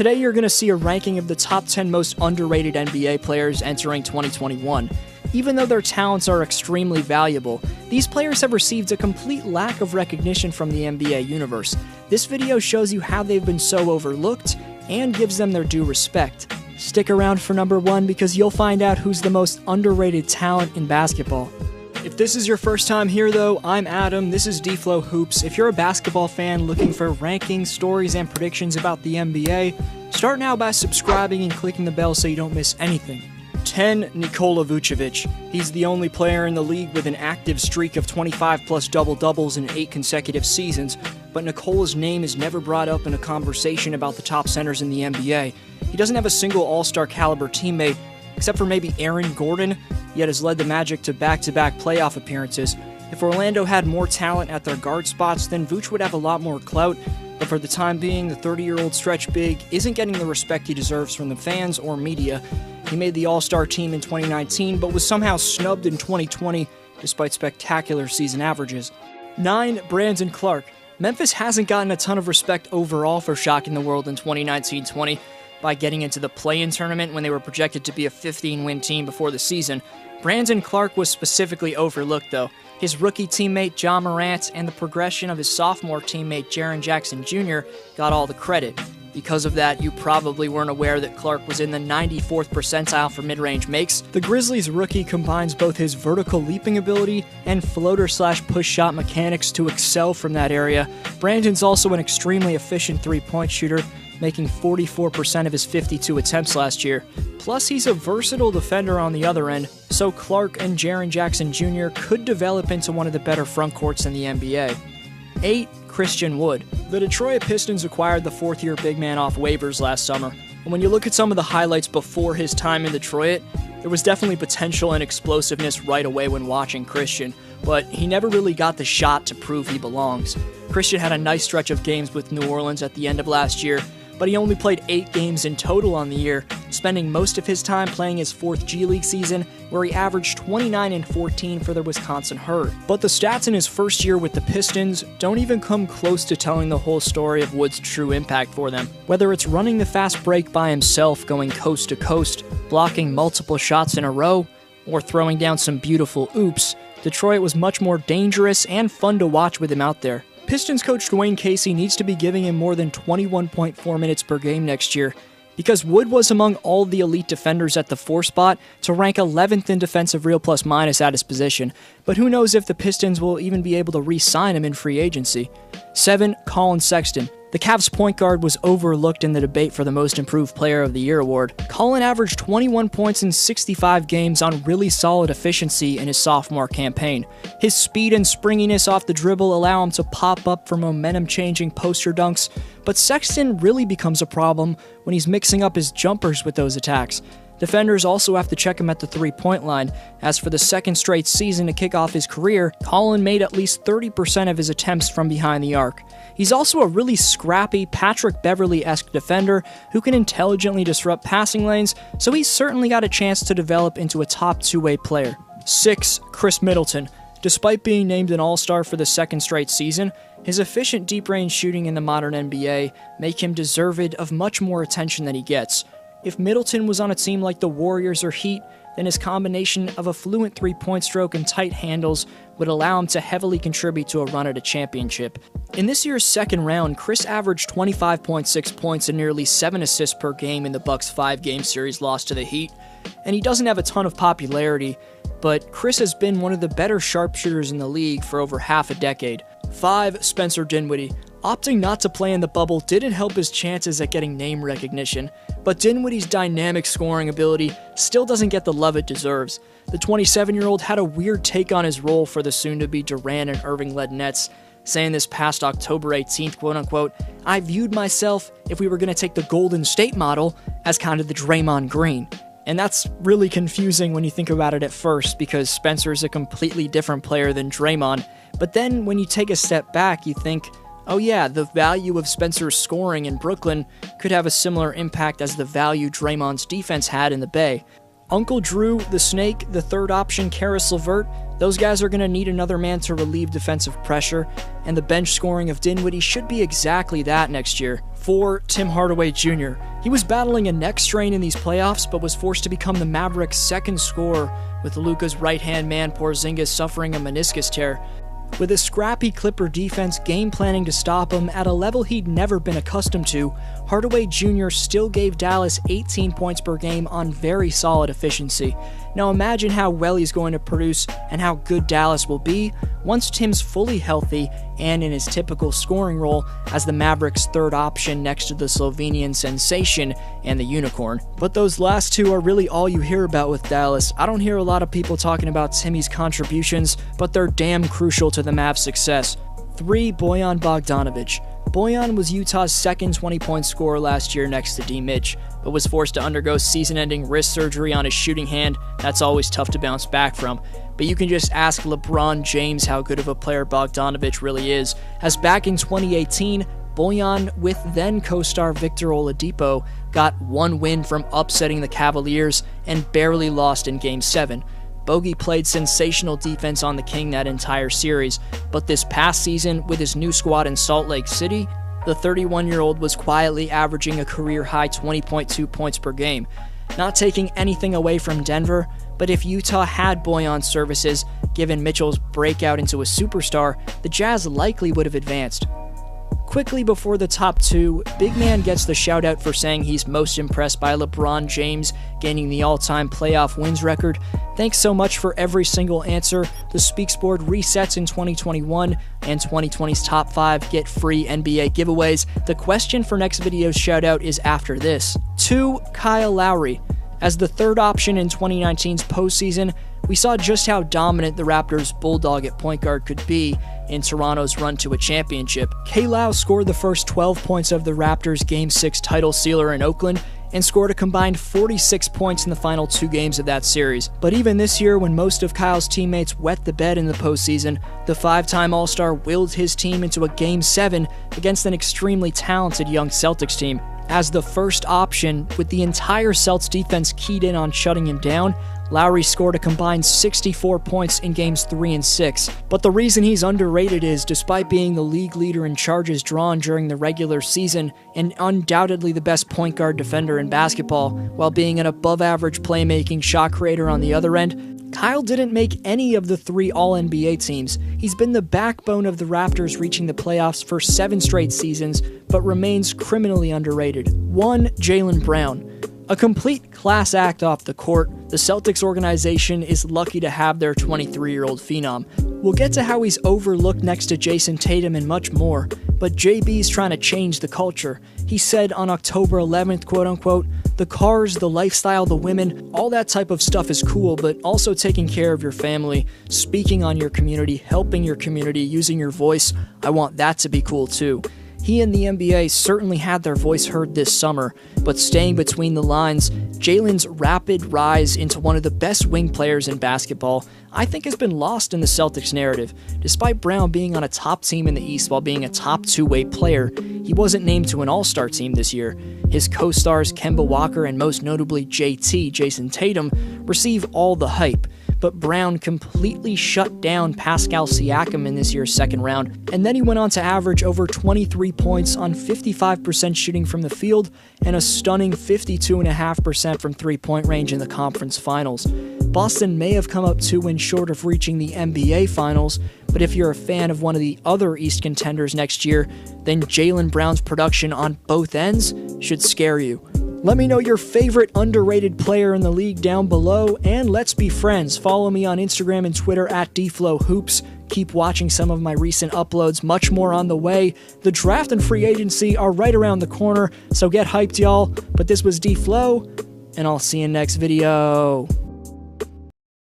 Today you're going to see a ranking of the top 10 most underrated NBA players entering 2021. Even though their talents are extremely valuable, these players have received a complete lack of recognition from the NBA universe. This video shows you how they've been so overlooked and gives them their due respect. Stick around for number 1 because you'll find out who's the most underrated talent in basketball. If this is your first time here though, I'm Adam, this is D-Flow Hoops. If you're a basketball fan looking for rankings, stories, and predictions about the NBA, start now by subscribing and clicking the bell so you don't miss anything. 10. Nikola Vucevic. He's the only player in the league with an active streak of 25-plus double-doubles in 8 consecutive seasons, but Nikola's name is never brought up in a conversation about the top centers in the NBA. He doesn't have a single all-star caliber teammate, except for maybe Aaron Gordon, yet has led the Magic to back-to-back playoff appearances. If Orlando had more talent at their guard spots, then Vooch would have a lot more clout, but for the time being, the 30-year-old stretch big isn't getting the respect he deserves from the fans or media. He made the All-Star team in 2019, but was somehow snubbed in 2020, despite spectacular season averages. 9. Brandon Clarke. Memphis hasn't gotten a ton of respect overall for shocking the world in 2019-20 by getting into the play-in tournament when they were projected to be a 15-win team before the season. Brandon Clarke was specifically overlooked, though. His rookie teammate Ja Morant and the progression of his sophomore teammate Jaren Jackson Jr. got all the credit. Because of that, you probably weren't aware that Clarke was in the 94th percentile for mid-range makes. The Grizzlies rookie combines both his vertical leaping ability and floater/push shot mechanics to excel from that area. Brandon's also an extremely efficient three-point shooter, making 44% of his 52 attempts last year. Plus, he's a versatile defender on the other end, so Clarke and Jaren Jackson Jr. could develop into one of the better front courts in the NBA. 8. Christian Wood. The Detroit Pistons acquired the fourth-year big man off waivers last summer, and when you look at some of the highlights before his time in Detroit, there was definitely potential and explosiveness right away when watching Christian, but he never really got the shot to prove he belongs. Christian had a nice stretch of games with New Orleans at the end of last year, but he only played 8 games in total on the year, spending most of his time playing his 4th G League season, where he averaged 29 and 14 for the Wisconsin Herd. But the stats in his first year with the Pistons don't even come close to telling the whole story of Wood's true impact for them. Whether it's running the fast break by himself, going coast to coast, blocking multiple shots in a row, or throwing down some beautiful oops, Detroit was much more dangerous and fun to watch with him out there. Pistons coach Dwayne Casey needs to be giving him more than 21.4 minutes per game next year, because Wood was among all the elite defenders at the 4 spot to rank 11th in defensive real plus minus at his position, but who knows if the Pistons will even be able to re-sign him in free agency. 7. Colin Sexton. The Cavs point guard was overlooked in the debate for the Most Improved Player of the Year award. Colin averaged 21 points in 65 games on really solid efficiency in his sophomore campaign. His speed and springiness off the dribble allow him to pop up for momentum-changing poster dunks, but Sexton really becomes a problem when he's mixing up his jumpers with those attacks. Defenders also have to check him at the three-point line, as for the second straight season to kick off his career, Colin made at least 30% of his attempts from behind the arc. He's also a really scrappy, Patrick Beverley-esque defender who can intelligently disrupt passing lanes, so he's certainly got a chance to develop into a top two-way player. 6. Chris Middleton. Despite being named an All-Star for the second straight season, his efficient deep-range shooting in the modern NBA make him deserved of much more attention than he gets. If Middleton was on a team like the Warriors or Heat, then his combination of a fluent three-point stroke and tight handles would allow him to heavily contribute to a run at a championship. In this year's second round, Chris averaged 25.6 points and nearly 7 assists per game in the Bucks' 5-game series loss to the Heat, and he doesn't have a ton of popularity, but Chris has been one of the better sharpshooters in the league for over half a decade. 5. Spencer Dinwiddie. Opting not to play in the bubble didn't help his chances at getting name recognition, but Dinwiddie's dynamic scoring ability still doesn't get the love it deserves. The 27-year-old had a weird take on his role for the soon-to-be Durant and Irving-led Nets, saying this past October 18th, quote-unquote, "I viewed myself, if we were going to take the Golden State model, as kind of the Draymond Green." And that's really confusing when you think about it at first, because Spencer is a completely different player than Draymond, but then when you take a step back, you think, oh yeah, the value of Spencer's scoring in Brooklyn could have a similar impact as the value Draymond's defense had in the Bay. Uncle Drew, the Snake, the third option Caris LeVert, those guys are going to need another man to relieve defensive pressure, and the bench scoring of Dinwiddie should be exactly that next year. 4. Tim Hardaway Jr. He was battling a neck strain in these playoffs, but was forced to become the Mavericks' second scorer, with Luka's right-hand man Porzingis suffering a meniscus tear. With a scrappy Clipper defense game planning to stop him at a level he'd never been accustomed to, Hardaway Jr. still gave Dallas 18 points per game on very solid efficiency. Now imagine how well he's going to produce and how good Dallas will be once Tim's fully healthy and in his typical scoring role as the Mavericks' third option next to the Slovenian sensation and the unicorn. But those last two are really all you hear about with Dallas. I don't hear a lot of people talking about Timmy's contributions, but they're damn crucial to the Mavs' success. 3. Bojan Bogdanovic. Bojan was Utah's second 20-point scorer last year next to D. Mitch, but was forced to undergo season-ending wrist surgery on his shooting hand. That's always tough to bounce back from. But you can just ask LeBron James how good of a player Bogdanovic really is, as back in 2018, Bojan, with then co-star Victor Oladipo, got one win from upsetting the Cavaliers and barely lost in Game 7. Bogey played sensational defense on the King that entire series, but this past season, with his new squad in Salt Lake City, the 31-year-old was quietly averaging a career-high 20.2 points per game. Not taking anything away from Denver, but if Utah had Bojan's services, given Mitchell's breakout into a superstar, the Jazz likely would have advanced. Quickly before the top two, Big Man gets the shout out for saying he's most impressed by LeBron James gaining the all-time playoff wins record. Thanks so much for every single answer. The Speaks board resets in 2021, and 2020's top 5 get free NBA giveaways. The question for next video's shout out is after this. 2. Kyle Lowry. As the third option in 2019's postseason, we saw just how dominant the Raptors' bulldog at point guard could be in Toronto's run to a championship. K-Low scored the first 12 points of the Raptors' Game 6 title sealer in Oakland and scored a combined 46 points in the final 2 games of that series. But even this year, when most of Kyle's teammates wet the bed in the postseason, the 5-time All-Star willed his team into a Game 7 against an extremely talented young Celtics team. As the first option, with the entire Celtics defense keyed in on shutting him down, Lowry scored a combined 64 points in Games 3 and 6. But the reason he's underrated is, despite being the league leader in charges drawn during the regular season, and undoubtedly the best point guard defender in basketball, while being an above-average playmaking shot creator on the other end, Kyle didn't make any of the 3 All-NBA teams. He's been the backbone of the Raptors reaching the playoffs for 7 straight seasons, but remains criminally underrated. 1. Jaylen Brown. A complete class act off the court, the Celtics organization is lucky to have their 23-year-old phenom. We'll get to how he's overlooked next to Jason Tatum and much more, but JB's trying to change the culture. He said on October 11th, quote-unquote, "The cars, the lifestyle, the women, all that type of stuff is cool, but also taking care of your family, speaking on your community, helping your community, using your voice, I want that to be cool too." He and the NBA certainly had their voice heard this summer, but staying between the lines, Jaylen's rapid rise into one of the best wing players in basketball, I think has been lost in the Celtics narrative. Despite Brown being on a top team in the East while being a top two-way player, he wasn't named to an all-star team this year. His co-stars Kemba Walker and most notably JT, Jason Tatum, receive all the hype, but Brown completely shut down Pascal Siakam in this year's second round, and then he went on to average over 23 points on 55% shooting from the field and a stunning 52.5% from three-point range in the conference finals. Boston may have come up 2 wins short of reaching the NBA Finals, but if you're a fan of one of the other East contenders next year, then Jaylen Brown's production on both ends should scare you. Let me know your favorite underrated player in the league down below, and let's be friends. Follow me on Instagram and Twitter at DFlowHoops. Keep watching some of my recent uploads, much more on the way. The draft and free agency are right around the corner, so get hyped, y'all. But this was DFlow, and I'll see you in next video.